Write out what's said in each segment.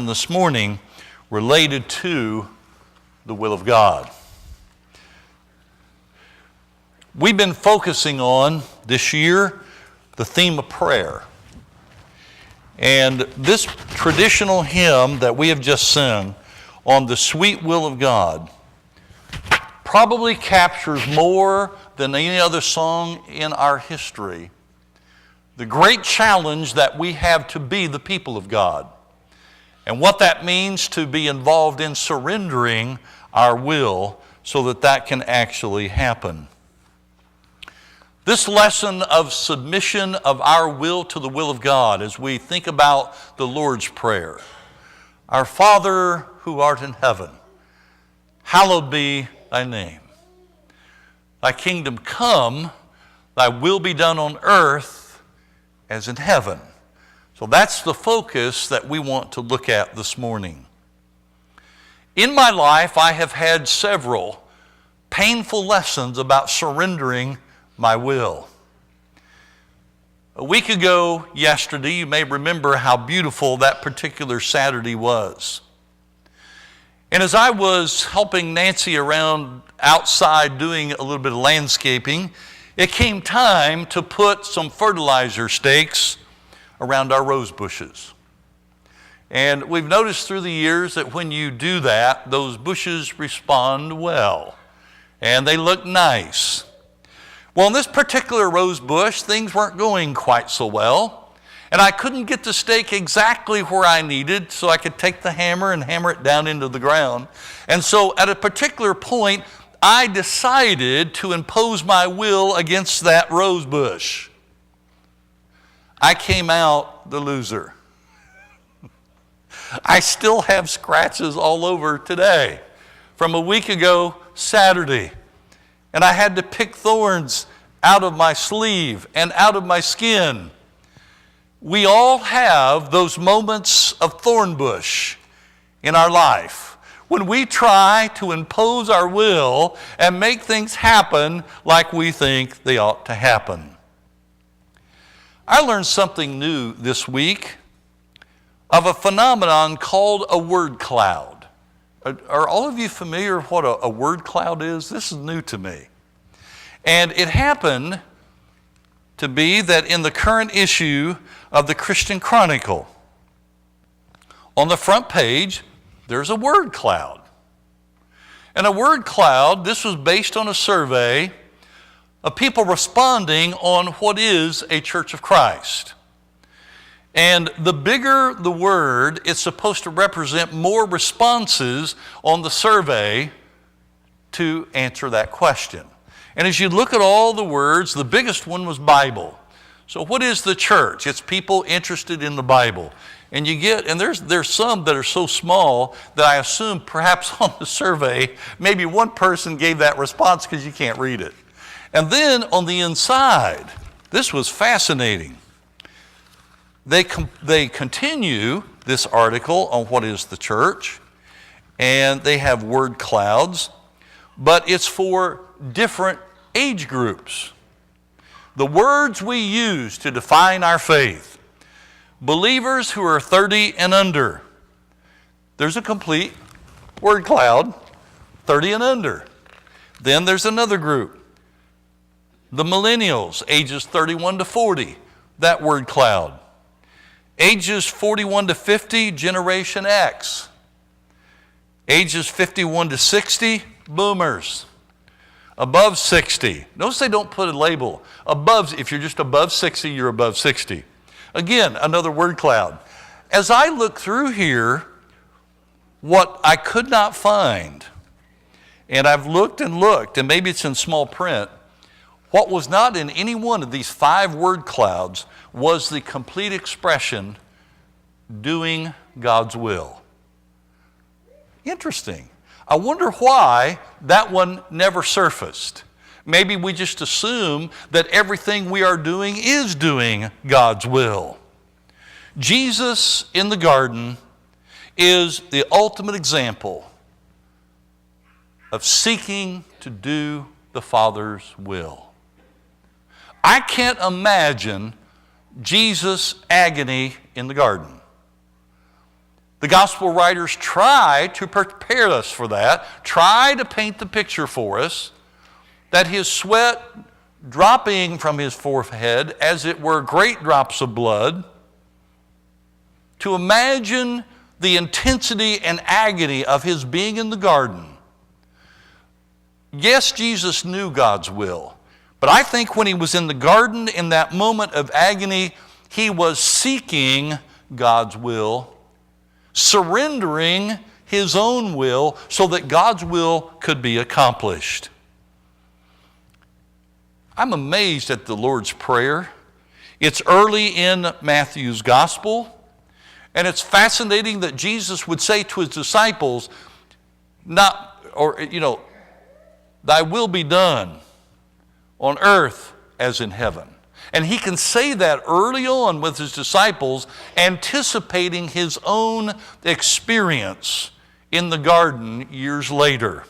this morning related to the will of God. We've been focusing on this year the theme of prayer. And this traditional hymn that we have just sung on the sweet will of God probably captures more than any other song in our history the great challenge that we have to be the people of God and what that means to be involved in surrendering our will so that that can actually happen. This lesson of submission of our will to the will of God as we think about the Lord's Prayer. Our Father who art in heaven, hallowed be thy name. Thy kingdom come, thy will be done on earth as in heaven. So that's the focus that we want to look at this morning. In my life, I have had several painful lessons about surrendering my will. A week ago, yesterday, you may remember how beautiful that particular Saturday was. And as I was helping Nancy around outside doing a little bit of landscaping, it came time to put some fertilizer stakes around our rose bushes. And we've noticed through the years that when you do that, those bushes respond well and they look nice. Well, in this particular rose bush, things weren't going quite so well, and I couldn't get the stake exactly where I needed so I could take the hammer and hammer it down into the ground. And so at a particular point, I decided to impose my will against that rose bush. I came out the loser. I still have scratches all over today from a week ago Saturday. And I had to pick thorns out of my sleeve and out of my skin. We all have those moments of thorn bush in our life when we try to impose our will and make things happen like we think they ought to happen. I learned something new this week of a phenomenon called a word cloud. Are all of you familiar with what a word cloud is? This is new to me. And it happened to be that in the current issue of the Christian Chronicle, on the front page, there's a word cloud. And a word cloud, this was based on a survey of people responding on what is a Church of Christ. And the bigger the word, it's supposed to represent more responses on the survey to answer that question. And as you look at all the words, the biggest one was Bible. So what is the church? It's people interested in the Bible. And you get, and there's some that are so small that I assume perhaps on the survey, maybe one person gave that response because you can't read it. And then on the inside, this was fascinating. They continue this article on what is the church, and they have word clouds, but it's for different age groups. The words we use to define our faith. Believers who are 30 and under. There's a complete word cloud, 30 and under. Then there's another group. The millennials, ages 31 to 40, that word cloud. Ages 41 to 50, Generation X. Ages 51 to 60, boomers. Above 60. Notice they don't put a label. Above, if you're just above 60, you're above 60. Again, another word cloud. As I look through here, what I could not find, and I've looked and looked, and maybe it's in small print, what was not in any one of these 5 word clouds was the complete expression, doing God's will. Interesting. I wonder why that one never surfaced. Maybe we just assume that everything we are doing is doing God's will. Jesus in the garden is the ultimate example of seeking to do the Father's will. I can't imagine Jesus' agony in the garden. The gospel writers try to prepare us for that, try to paint the picture for us that his sweat dropping from his forehead, as it were great drops of blood, to imagine the intensity and agony of his being in the garden. Yes, Jesus knew God's will, but I think when he was in the garden in that moment of agony, he was seeking God's will, surrendering his own will so that God's will could be accomplished. I'm amazed at the Lord's Prayer. It's early in Matthew's gospel, and it's fascinating that Jesus would say to his disciples, thy will be done on earth as in heaven. And he can say that early on with his disciples, anticipating his own experience in the garden years later.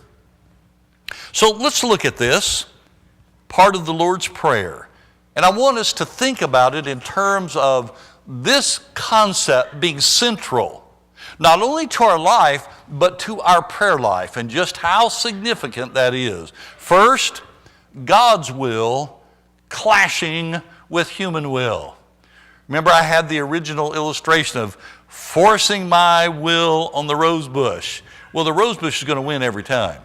So let's look at this, part of the Lord's Prayer. And I want us to think about it in terms of this concept being central, not only to our life, but to our prayer life, and just how significant that is. First, God's will clashing with human will. Remember, I had the original illustration of forcing my will on the rose bush. Well, the rose bush is going to win every time.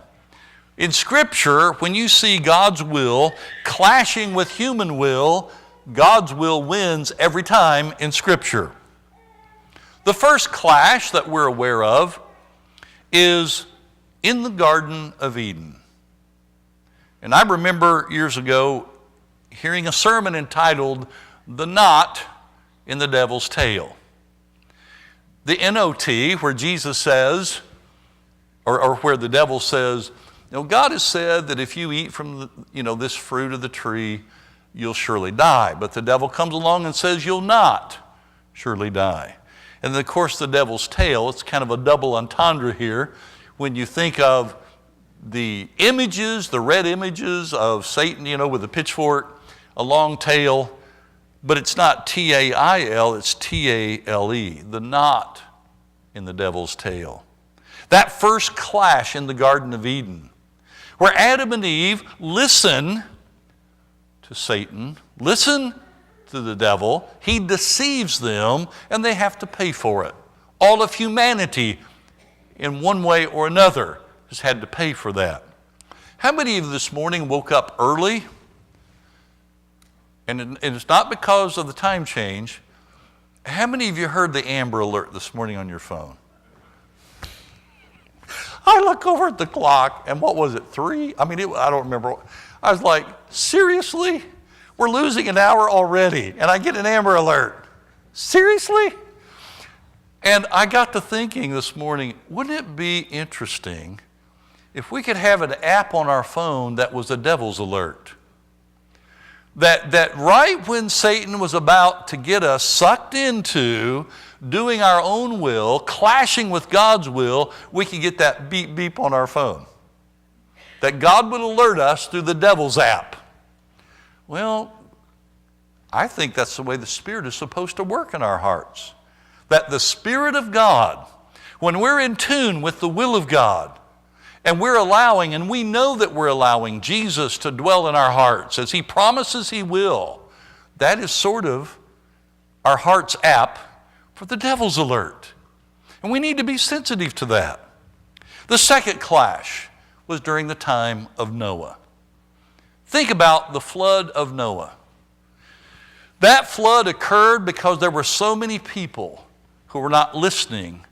In Scripture, when you see God's will clashing with human will, God's will wins every time in Scripture. The first clash that we're aware of is in the Garden of Eden. And I remember years ago hearing a sermon entitled, "The Knot in the Devil's Tail." The NOT, where Jesus says, or where the devil says, God has said that if you eat from this fruit of the tree, you'll surely die. But the devil comes along and says, you'll not surely die. And of course, the devil's tail, it's kind of a double entendre here. When you think of the images, the red images of Satan, with a pitchfork, a long tail, but it's not T-A-I-L, it's T-A-L-E, the knot in the devil's tail. That first clash in the Garden of Eden, where Adam and Eve listen to Satan, listen to the devil, he deceives them, and they have to pay for it. All of humanity, in one way or another, has had to pay for that. How many of you this morning woke up early? And it's not because of the time change. How many of you heard the Amber Alert this morning on your phone? I look over at the clock, and what was it, 3? I don't remember. I was like, seriously? We're losing an hour already, and I get an Amber Alert. Seriously? And I got to thinking this morning, wouldn't it be interesting if we could have an app on our phone that was a devil's alert? That right when Satan was about to get us sucked into doing our own will, clashing with God's will, we could get that beep beep on our phone. That God would alert us through the devil's app. Well, I think that's the way the Spirit is supposed to work in our hearts. That the Spirit of God, when we're in tune with the will of God, and we're allowing, and we know that we're allowing Jesus to dwell in our hearts as he promises he will, that is sort of our heart's app for the devil's alert. And we need to be sensitive to that. The second clash was during the time of Noah. Think about the flood of Noah. That flood occurred because there were so many people who were not listening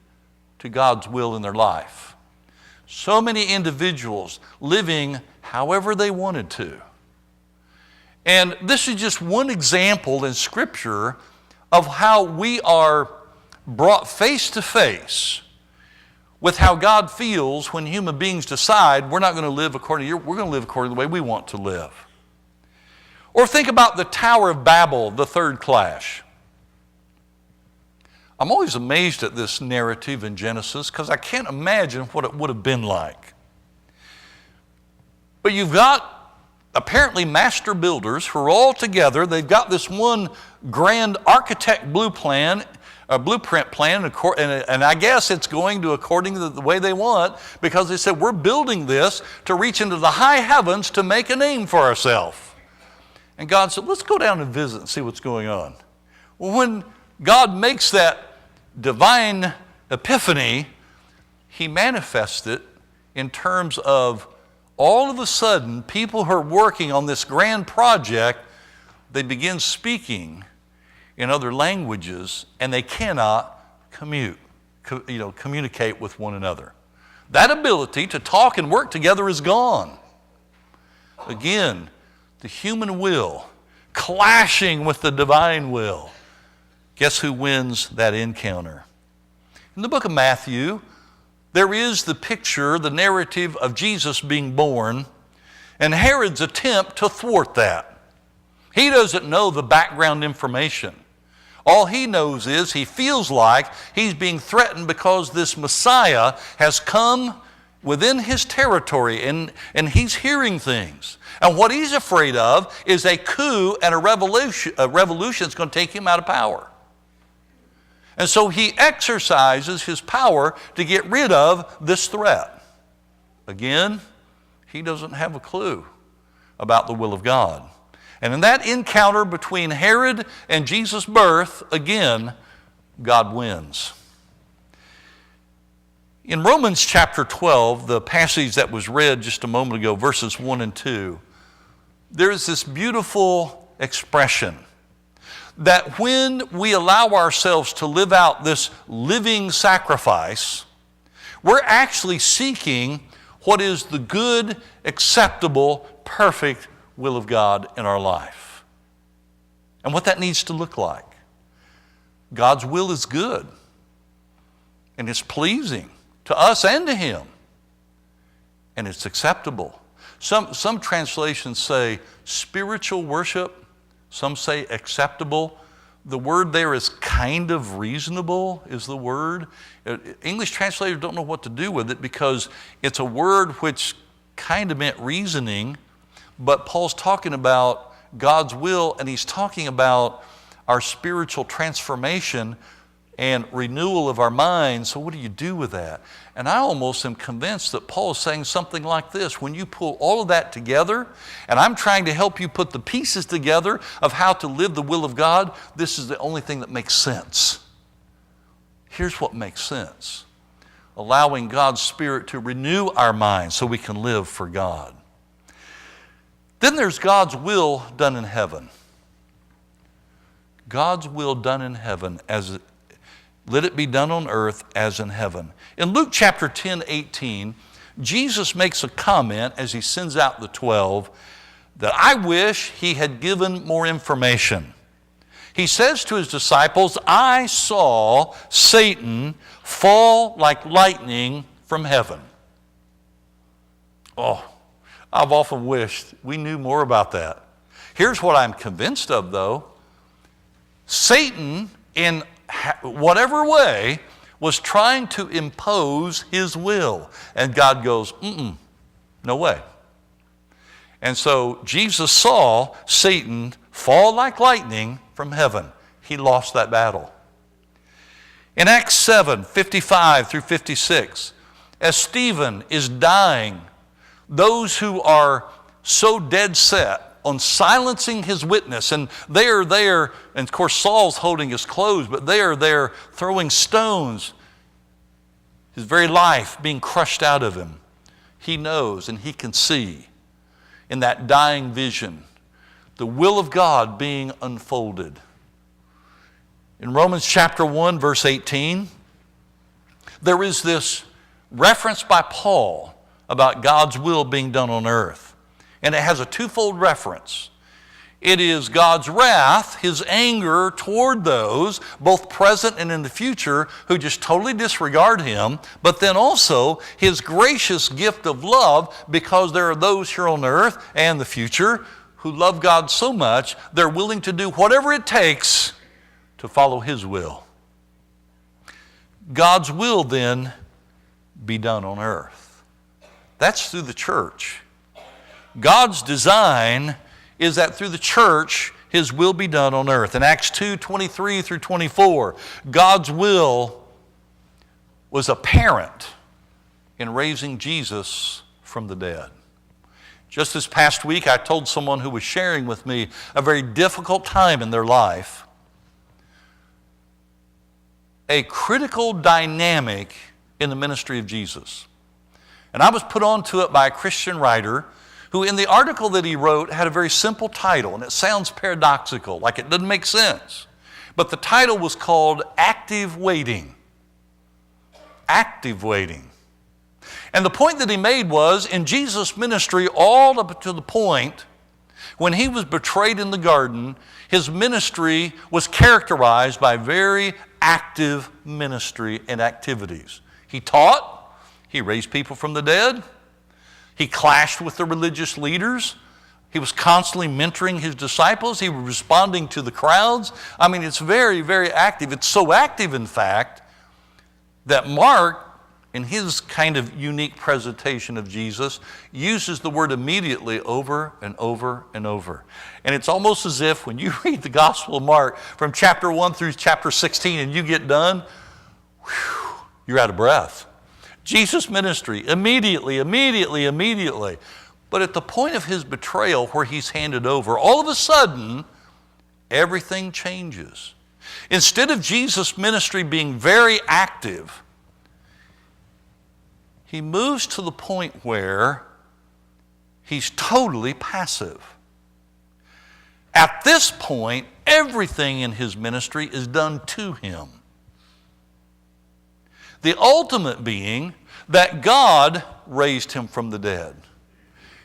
to God's will in their life. So many individuals living however they wanted to. And this is just one example in Scripture of how we are brought face to face with how God feels when human beings decide we're not going to live according to we're going to live according to the way we want to live. Or think about the Tower of Babel, the third clash. I'm always amazed at this narrative in Genesis because I can't imagine what it would have been like. But you've got apparently master builders who are all together. They've got this one grand architect blue plan a blueprint plan, and I guess it's going to according to the way they want, because they said, we're building this to reach into the high heavens to make a name for ourselves. And God said, let's go down and visit and see what's going on. Well, when God makes that divine epiphany, he manifests it in terms of all of a sudden, people who are working on this grand project, they begin speaking in other languages, and they cannot communicate with one another. That ability to talk and work together is gone. Again, the human will clashing with the divine will. Guess who wins that encounter? In the book of Matthew, there is the picture, the narrative of Jesus being born, and Herod's attempt to thwart that. He doesn't know the background information. All he knows is he feels like he's being threatened because this Messiah has come within his territory, and he's hearing things. And what he's afraid of is a coup and a revolution that's going to take him out of power. And so he exercises his power to get rid of this threat. Again, he doesn't have a clue about the will of God. And in that encounter between Herod and Jesus' birth, again, God wins. In Romans chapter 12, the passage that was read just a moment ago, verses 1 and 2, there is this beautiful expression that when we allow ourselves to live out this living sacrifice, we're actually seeking what is the good, acceptable, perfect will of God in our life. And what that needs to look like. God's will is good, and it's pleasing to us and to Him, and it's acceptable. Some translations say spiritual worship. Some say acceptable. The word there is kind of reasonable is the word. English translators don't know what to do with it because it's a word which kind of meant reasoning, but Paul's talking about God's will, and he's talking about our spiritual transformation and renewal of our minds. So what do you do with that? And I almost am convinced that Paul is saying something like this. When you pull all of that together, and I'm trying to help you put the pieces together of how to live the will of God, this is the only thing that makes sense. Here's what makes sense. Allowing God's Spirit to renew our minds so we can live for God. Then there's God's will done in heaven. God's will done in heaven, let it be done on earth as in heaven. In Luke chapter 10:18, Jesus makes a comment as he sends out the 12 that I wish he had given more information. He says to his disciples, I saw Satan fall like lightning from heaven. Oh, I've often wished we knew more about that. Here's what I'm convinced of, though. Satan, in whatever way, was trying to impose his will. And God goes, no way. And so Jesus saw Satan fall like lightning from heaven. He lost that battle. In Acts 7:55 through 56, as Stephen is dying, those who are so dead set on silencing his witness, and they are there, and of course Saul's holding his clothes, but they are there throwing stones, his very life being crushed out of him. He knows and he can see in that dying vision the will of God being unfolded. In Romans chapter 1 verse 18, there is this reference by Paul about God's will being done on earth. And it has a twofold reference. It is God's wrath, his anger toward those, both present and in the future, who just totally disregard him, but then also his gracious gift of love, because there are those here on earth and the future who love God so much, they're willing to do whatever it takes to follow his will. God's will then be done on earth. That's through the church. God's design is that through the church His will be done on earth. In Acts 2:23 through 24, God's will was apparent in raising Jesus from the dead. Just this past week, I told someone who was sharing with me a very difficult time in their life, a critical dynamic in the ministry of Jesus. And I was put onto it by a Christian writer who in the article that he wrote had a very simple title, and it sounds paradoxical, like it doesn't make sense. But the title was called Active Waiting. Active waiting. And the point that he made was, in Jesus' ministry, all up to the point when he was betrayed in the garden, his ministry was characterized by very active ministry and activities. He taught, he raised people from the dead, he clashed with the religious leaders, he was constantly mentoring his disciples, he was responding to the crowds. I mean, it's very, very active. It's so active, in fact, that Mark, in his kind of unique presentation of Jesus, uses the word immediately over and over and over. And it's almost as if when you read the Gospel of Mark from chapter 1 through chapter 16 and you get done, you're out of breath. Jesus' ministry, immediately. But at the point of his betrayal where he's handed over, all of a sudden, everything changes. Instead of Jesus' ministry being very active, he moves to the point where he's totally passive. At this point, everything in his ministry is done to him. The ultimate being that God raised him from the dead.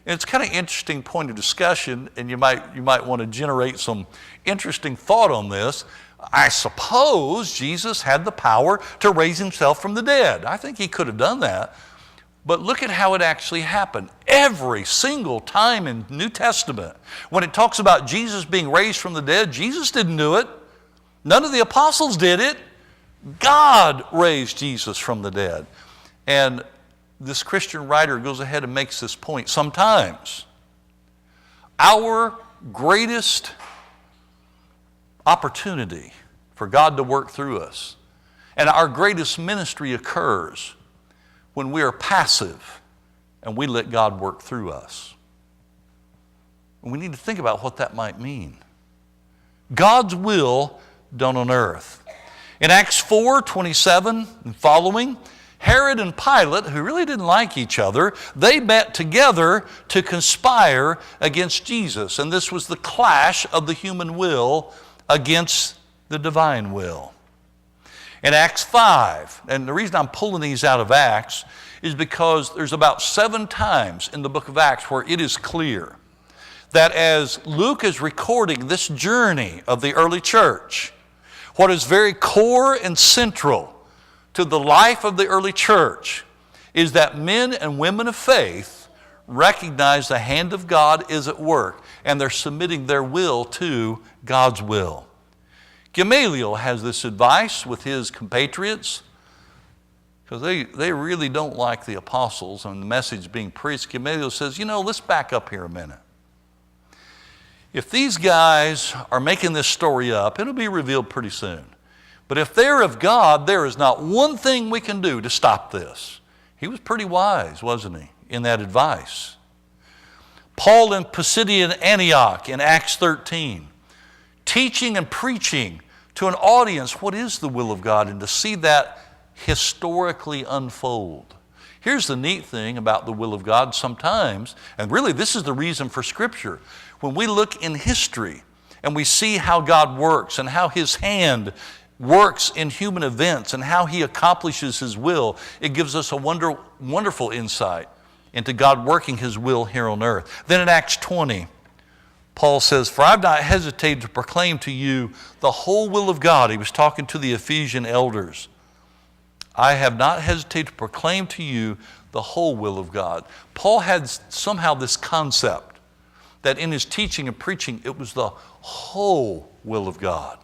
And it's kind of an interesting point of discussion, and you might want to generate some interesting thought on this. I suppose Jesus had the power to raise himself from the dead. I think he could have done that. But look at how it actually happened. Every single time in the New Testament, when it talks about Jesus being raised from the dead, Jesus didn't do it. None of the apostles did it. God raised Jesus from the dead. And this Christian writer goes ahead and makes this point. Sometimes our greatest opportunity for God to work through us and our greatest ministry occurs when we are passive and we let God work through us. And we need to think about what that might mean. God's will done on earth. In Acts 4:27 and following, Herod and Pilate, who really didn't like each other, they met together to conspire against Jesus. And this was the clash of the human will against the divine will. In Acts 5, and the reason I'm pulling these out of Acts is because there's about 7 times in the book of Acts where it is clear that as Luke is recording this journey of the early church, what is very core and central to the life of the early church is that men and women of faith recognize the hand of God is at work and they're submitting their will to God's will. Gamaliel has this advice with his compatriots because they really don't like the apostles and the message being preached. Gamaliel says, let's back up here a minute. If these guys are making this story up, it'll be revealed pretty soon. But if they're of God, there is not one thing we can do to stop this. He was pretty wise, wasn't he, in that advice. Paul in Pisidian Antioch in Acts 13, teaching and preaching to an audience what is the will of God and to see that historically unfold. Here's the neat thing about the will of God sometimes, and really this is the reason for Scripture. When we look in history and we see how God works and how His hand works in human events and how He accomplishes His will, it gives us a wonderful insight into God working His will here on earth. Then in Acts 20, Paul says, "For I've not hesitated to proclaim to you the whole will of God." He was talking to the Ephesian elders. "I have not hesitated to proclaim to you the whole will of God." Paul had somehow this concept that in his teaching and preaching, it was the whole will of God.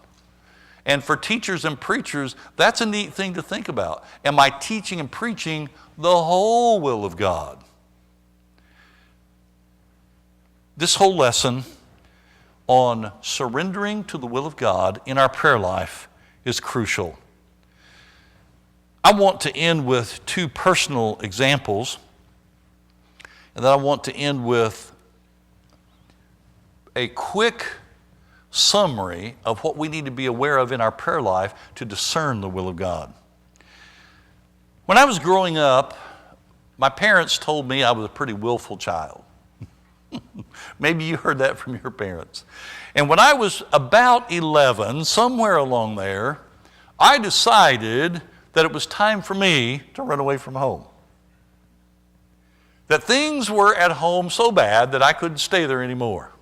And for teachers and preachers, that's a neat thing to think about. Am I teaching and preaching the whole will of God? This whole lesson on surrendering to the will of God in our prayer life is crucial. I want to end with two personal examples, and then I want to end with a quick summary of what we need to be aware of in our prayer life to discern the will of God. When I was growing up, my parents told me I was a pretty willful child. Maybe you heard that from your parents. And when I was about 11, somewhere along there, I decided that it was time for me to run away from home. That things were at home so bad that I couldn't stay there anymore.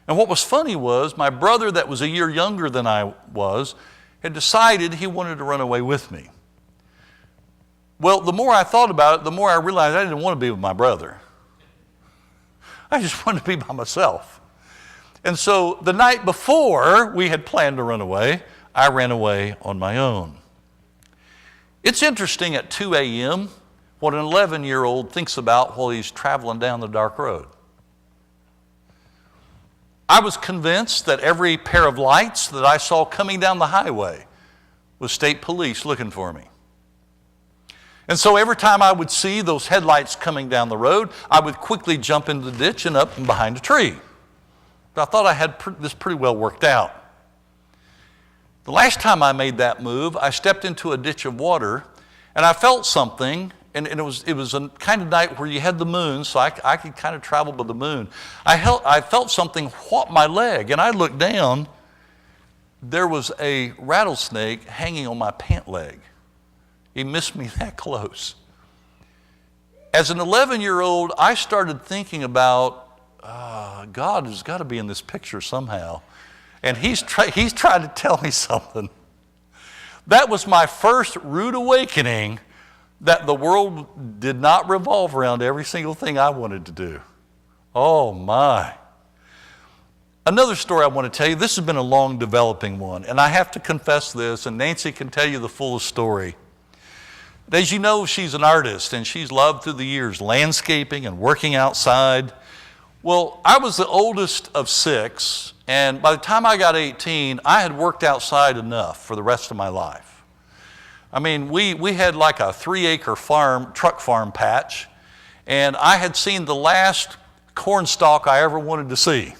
And what was funny was my brother that was a year younger than I was had decided he wanted to run away with me. Well, the more I thought about it, the more I realized I didn't want to be with my brother. I just wanted to be by myself. And so the night before we had planned to run away, I ran away on my own. It's interesting at 2 a.m. what an 11-year-old thinks about while he's traveling down the dark road. I was convinced that every pair of lights that I saw coming down the highway was state police looking for me. And so every time I would see those headlights coming down the road, I would quickly jump into the ditch and up and behind a tree. But I thought I had this pretty well worked out. The last time I made that move, I stepped into a ditch of water, and I felt something, and it was a kind of night where you had the moon, so I could kind of travel by the moon. I felt something whop my leg, and I looked down. There was a rattlesnake hanging on my pant leg. He missed me that close. As an 11-year-old, I started thinking about, God has got to be in this picture somehow. And he's trying to tell me something. That was my first rude awakening that the world did not revolve around every single thing I wanted to do. Oh my. Another story I want to tell you, this has been a long developing one, and I have to confess this, and Nancy can tell you the full story. As you know, she's an artist, and she's loved through the years landscaping and working outside. Well, I was the oldest of 6, and by the time I got 18, I had worked outside enough for the rest of my life. I mean, we had like a 3-acre truck farm patch, and I had seen the last corn stalk I ever wanted to see.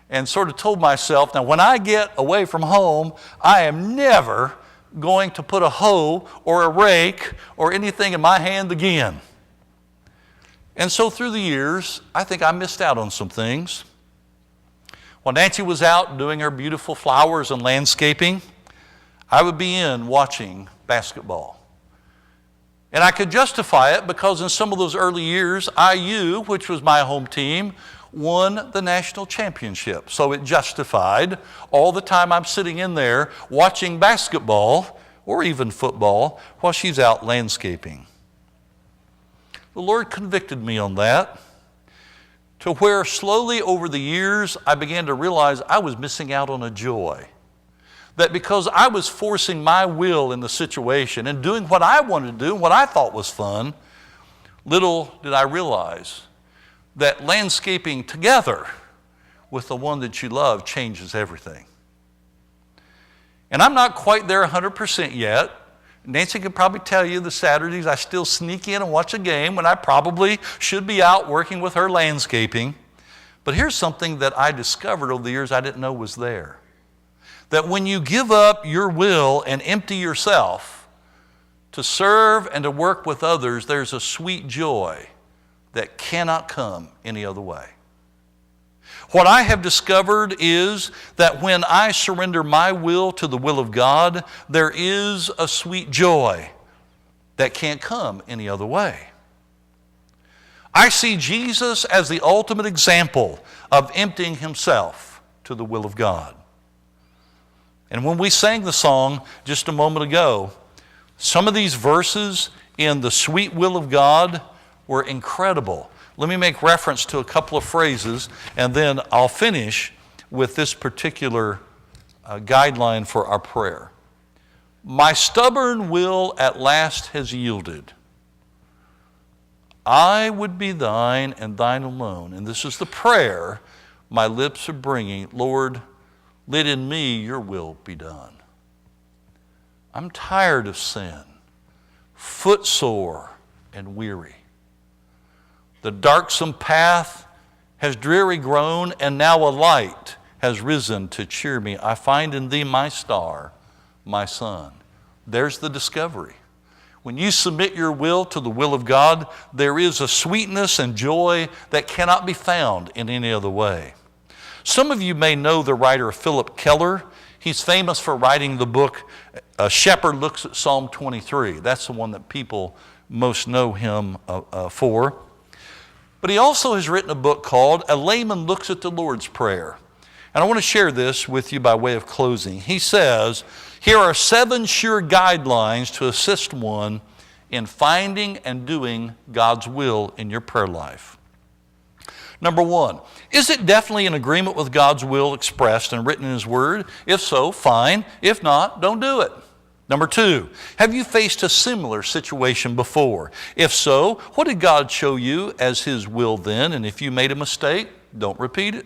And sort of told myself, now when I get away from home, I am never going to put a hoe or a rake or anything in my hand again. And so through the years, I think I missed out on some things. While Nancy was out doing her beautiful flowers and landscaping, I would be in watching basketball. And I could justify it because in some of those early years, IU, which was my home team, won the national championship. So it justified all the time I'm sitting in there watching basketball or even football while she's out landscaping. The Lord convicted me on that to where slowly over the years I began to realize I was missing out on a joy. That because I was forcing my will in the situation and doing what I wanted to do and what I thought was fun, little did I realize that landscaping together with the one that you love changes everything. And I'm not quite there 100% yet. Nancy could probably tell you the Saturdays I still sneak in and watch a game when I probably should be out working with her landscaping. But here's something that I discovered over the years I didn't know was there. That when you give up your will and empty yourself to serve and to work with others, there's a sweet joy that cannot come any other way. What I have discovered is that when I surrender my will to the will of God, there is a sweet joy that can't come any other way. I see Jesus as the ultimate example of emptying himself to the will of God. And when we sang the song just a moment ago, some of these verses in the sweet will of God were incredible. Let me make reference to a couple of phrases, and then I'll finish with this particular guideline for our prayer. My stubborn will at last has yielded. I would be thine and thine alone. And this is the prayer my lips are bringing, Lord, let in me your will be done. I'm tired of sin, footsore and weary. The darksome path has dreary grown, and now a light has risen to cheer me. I find in thee my star, my sun. There's the discovery. When you submit your will to the will of God, there is a sweetness and joy that cannot be found in any other way. Some of you may know the writer Philip Keller. He's famous for writing the book, A Shepherd Looks at Psalm 23. That's the one that people most know him for. But he also has written a book called A Layman Looks at the Lord's Prayer. And I want to share this with you by way of closing. He says, here are 7 sure guidelines to assist one in finding and doing God's will in your prayer life. Number 1, is it definitely in agreement with God's will expressed and written in His Word? If so, fine. If not, don't do it. Number 2, have you faced a similar situation before? If so, what did God show you as His will then? And if you made a mistake, don't repeat it.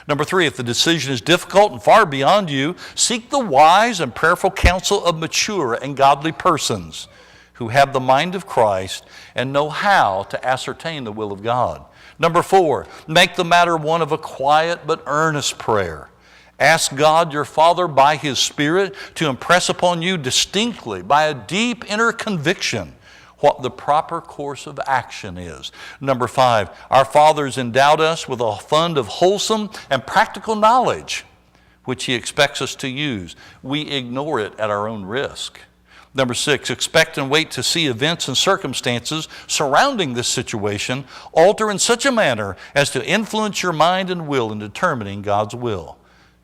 Number 3, if the decision is difficult and far beyond you, seek the wise and prayerful counsel of mature and godly persons who have the mind of Christ and know how to ascertain the will of God. Number 4, make the matter one of a quiet but earnest prayer. Ask God, your Father, by His Spirit to impress upon you distinctly, by a deep inner conviction, what the proper course of action is. Number 5, our fathers endowed us with a fund of wholesome and practical knowledge, which He expects us to use. We ignore it at our own risk. Number 6, expect and wait to see events and circumstances surrounding this situation alter in such a manner as to influence your mind and will in determining God's will.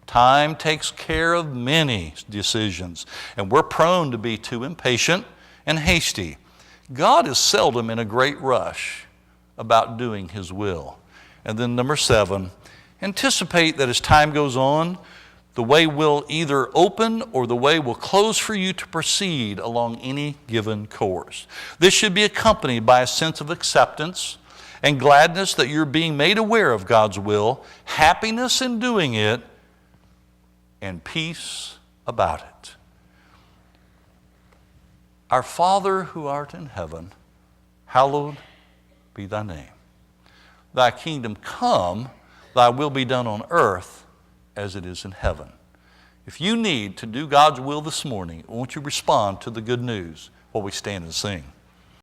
Time takes care of many decisions, and we're prone to be too impatient and hasty. God is seldom in a great rush about doing His will. And then number 7, anticipate that as time goes on, the way will either open or the way will close for you to proceed along any given course. This should be accompanied by a sense of acceptance and gladness that you're being made aware of God's will, happiness in doing it, and peace about it. Our Father who art in heaven, hallowed be thy name. Thy kingdom come, thy will be done on earth as it is in heaven. If you need to do God's will this morning, won't you respond to the good news while we stand and sing?